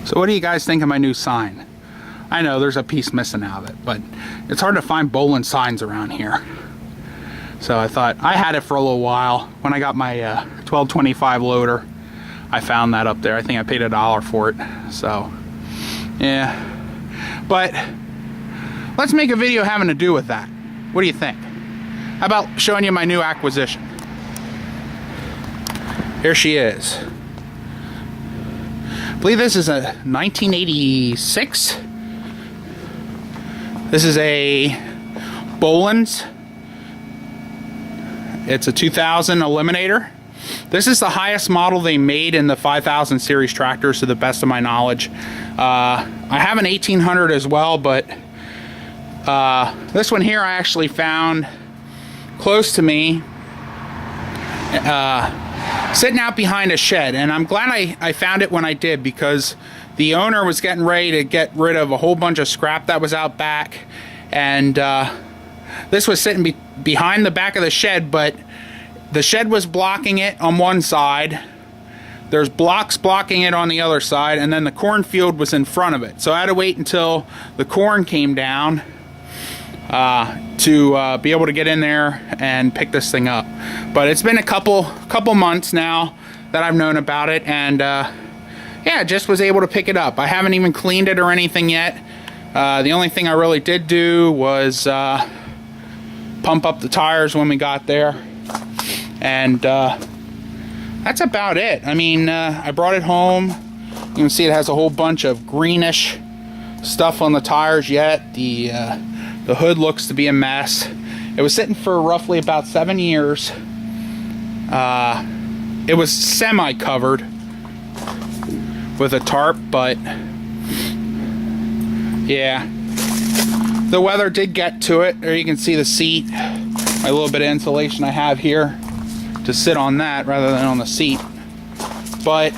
So what do you guys think of my new sign? I know there's a piece missing out of it, but it's hard to find Bolens signs around here. So I thought, I had it for a little while. When I got my 1225 loader, I found that up there. I think I paid $1 for it. So, yeah. But let's make a video having to do with that. What do you think? How about showing you my new acquisition? Here she is. I believe this is a 1986. This is a Bolens. It's a 2000 Eliminator. This is the highest model they made in the 5000 series tractors, to the best of my knowledge. I have an 1800 as well, but this one here I actually found close to me, sitting out behind a shed, and I'm glad I found it when I did, because the owner was getting ready to get rid of a whole bunch of scrap that was out back, and this was sitting behind the back of the shed, but the shed was blocking it on one side, there's blocks blocking it on the other side, and then the cornfield was in front of it. So I had to wait until the corn came down to be able to get in there and pick this thing up. But it's been a couple months now that I've known about it, and yeah, just was able to pick it up. I haven't even cleaned it or anything yet. The only thing I really did do was pump up the tires when we got there, and that's about it. I mean, I brought it home. You can see it has a whole bunch of greenish stuff on the tires yet. The hood looks to be a mess. It was sitting for roughly about 7 years. It was semi-covered with a tarp, but yeah, the weather did get to it. There you can see the seat, my little bit of insulation I have here to sit on that rather than on the seat. But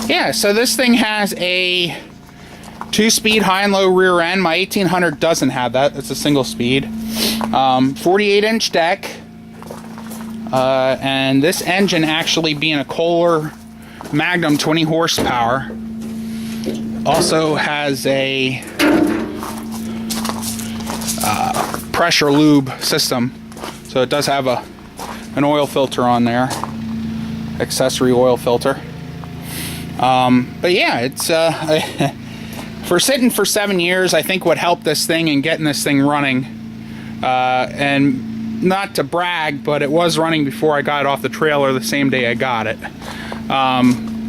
yeah, so this thing has a 2-speed high and low rear end. My 1800 doesn't have that. It's a single speed. 48-inch deck. And this engine, actually being a Kohler Magnum 20 horsepower, also has a pressure lube system. So it does have an oil filter on there. Accessory oil filter. But yeah, it's for sitting for 7 years, I think what helped this thing and getting this thing running, and not to brag, but it was running before I got it off the trailer the same day I got it.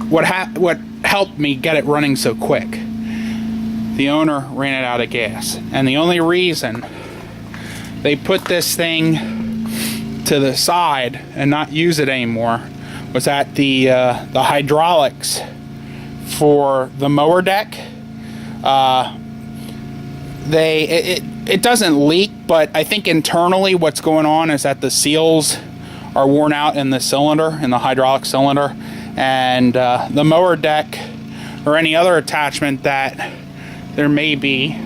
What helped me get it running so quick? The owner ran it out of gas, and the only reason they put this thing to the side and not use it anymore was that the hydraulics for the mower deck, it doesn't leak, but I think internally what's going on is that the seals are worn out in the cylinder, in the hydraulic cylinder, and the mower deck or any other attachment that there may be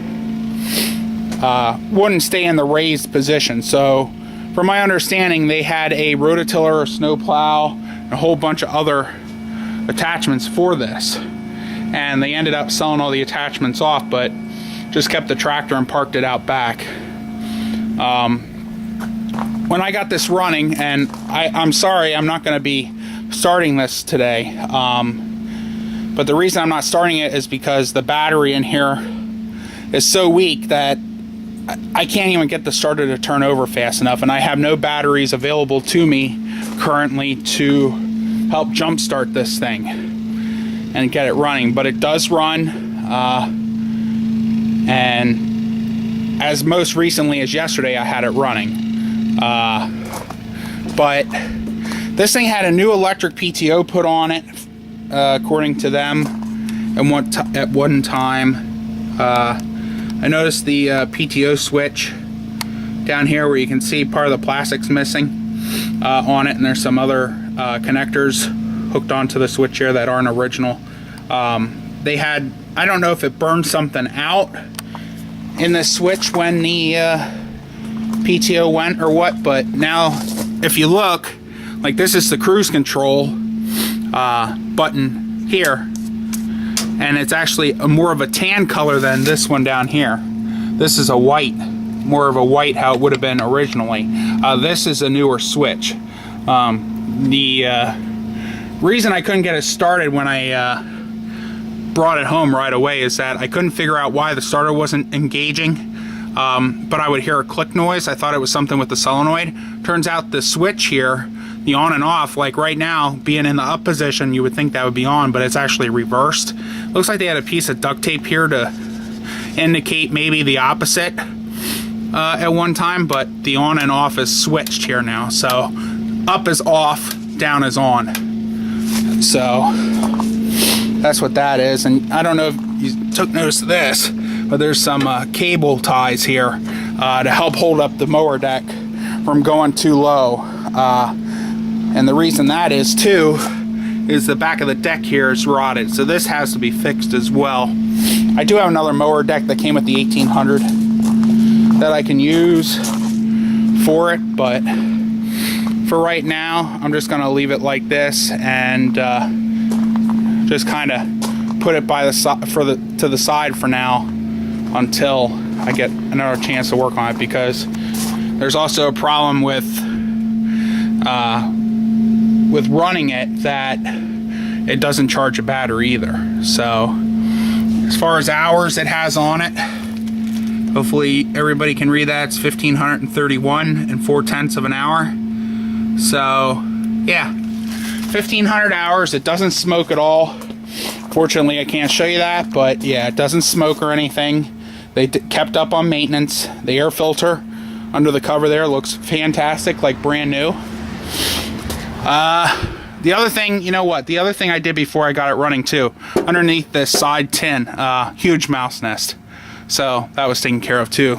wouldn't stay in the raised position. So from my understanding, they had a rototiller, a snowplow, and a whole bunch of other attachments for this, and they ended up selling all the attachments off, but just kept the tractor and parked it out back. When I got this running, and I'm sorry I'm not going to be starting this today, but the reason I'm not starting it is because the battery in here is so weak that I can't even get the starter to turn over fast enough, and I have no batteries available to me currently to help jumpstart this thing and get it running. But it does run, and as most recently as yesterday I had it running. But this thing had a new electric PTO put on it, according to them, and at one time. I noticed the PTO switch down here where you can see part of the plastic's missing on it, and there's some other connectors hooked onto the switch here that aren't original. They had, I don't know if it burned something out in the switch when the PTO went or what, but now if you look, like, this is the cruise control button here, and it's actually more of a tan color than this one down here. This is a white, more of a white how it would have been originally. This is a newer switch. The reason I couldn't get it started when I brought it home right away is that I couldn't figure out why the starter wasn't engaging, but I would hear a click noise. I thought it was something with the solenoid. Turns out the switch here, the on and off, like right now, being in the up position, you would think that would be on, but it's actually reversed. Looks like they had a piece of duct tape here to indicate maybe the opposite at one time, but the on and off is switched here now. So up is off, down is on. So that's what that is. And I don't know if you took notice of this, but there's some cable ties here to help hold up the mower deck from going too low. And the reason that is too is the back of the deck here is rotted, so this has to be fixed as well. I do have another mower deck that came with the 1800 that I can use for it, but for right now I'm just gonna leave it like this and just kind of put it by the to the side for now until I get another chance to work on it, because there's also a problem with running it that it doesn't charge a battery either. So as far as hours it has on it, hopefully everybody can read that. It's 1,531 and 4/10 of an hour. So yeah, 1,500 hours. It doesn't smoke at all. Fortunately, I can't show you that, but yeah, it doesn't smoke or anything. They kept up on maintenance. The air filter under the cover there looks fantastic, like brand new. The other thing, you know what? The other thing I did before I got it running too, underneath this side tin, huge mouse nest. So that was taken care of too.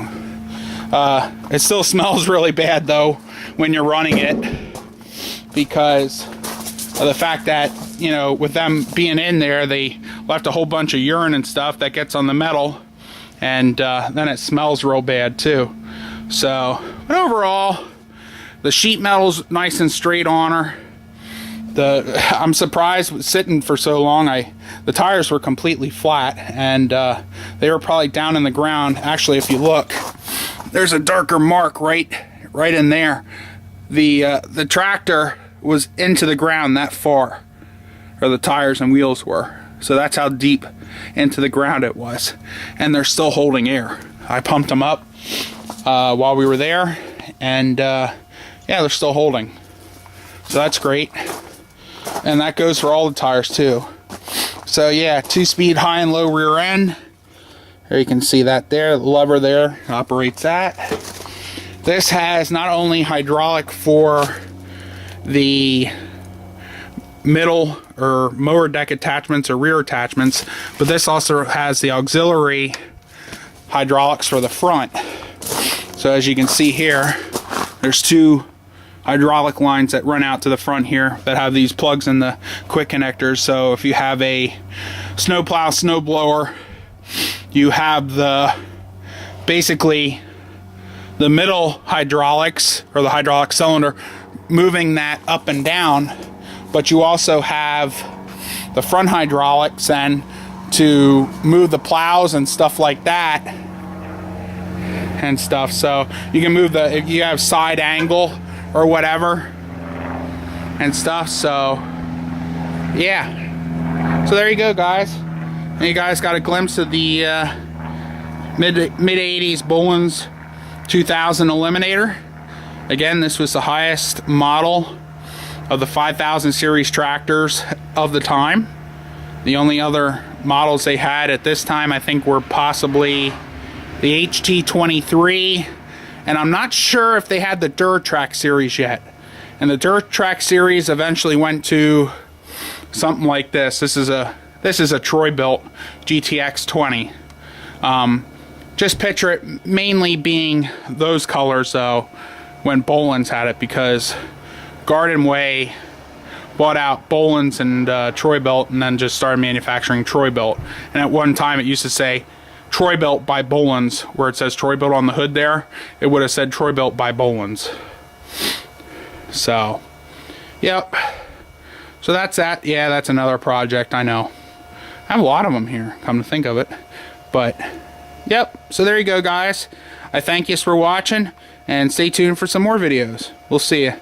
It still smells really bad though when you're running it, because of the fact that, you know, with them being in there, they left a whole bunch of urine and stuff that gets on the metal, and then it smells real bad too. So, but overall, the sheet metal's nice and straight on her. I'm surprised sitting for so long. The tires were completely flat, and they were probably down in the ground. Actually, if you look, there's a darker mark right in there. The tractor was into the ground that far, or the tires and wheels were. So that's how deep into the ground it was, and they're still holding air. I pumped them up while we were there, and yeah, they're still holding. So that's great. And that goes for all the tires too. So yeah, 2-speed high and low rear end. There you can see that there. The lever there operates that. This has not only hydraulic for the middle or mower deck attachments or rear attachments, but this also has the auxiliary hydraulics for the front. So as you can see here, there's two hydraulic lines that run out to the front here that have these plugs in the quick connectors. So if you have a snowplow, snow blower, you have basically the middle hydraulics, or the hydraulic cylinder, moving that up and down, but you also have the front hydraulics then to move the plows and stuff like that and stuff. So you can move if you have side angle or whatever and stuff. So yeah, so there you go, guys. And you guys got a glimpse of the mid 80s Bolens 2000 Eliminator. Again, this was the highest model of the 5000 series tractors of the time. The only other models they had at this time, I think, were possibly the HT23, and I'm not sure if they had the Durtrack series yet. And the Durtrack series eventually went to something like this. This is a Troy-built GTX 20. Just picture it mainly being those colors though when Bolens had it, because Garden Way bought out Bolens and Troy-built, and then just started manufacturing Troy-built. And at one time it used to say Troy-built by Bolens, where it says Troy-built on the hood there. It would have said Troy-built by Bolens. So, yep. So that's that. Yeah, that's another project, I know. I have a lot of them here, come to think of it. But, yep. So there you go, guys. I thank you for watching, and stay tuned for some more videos. We'll see you.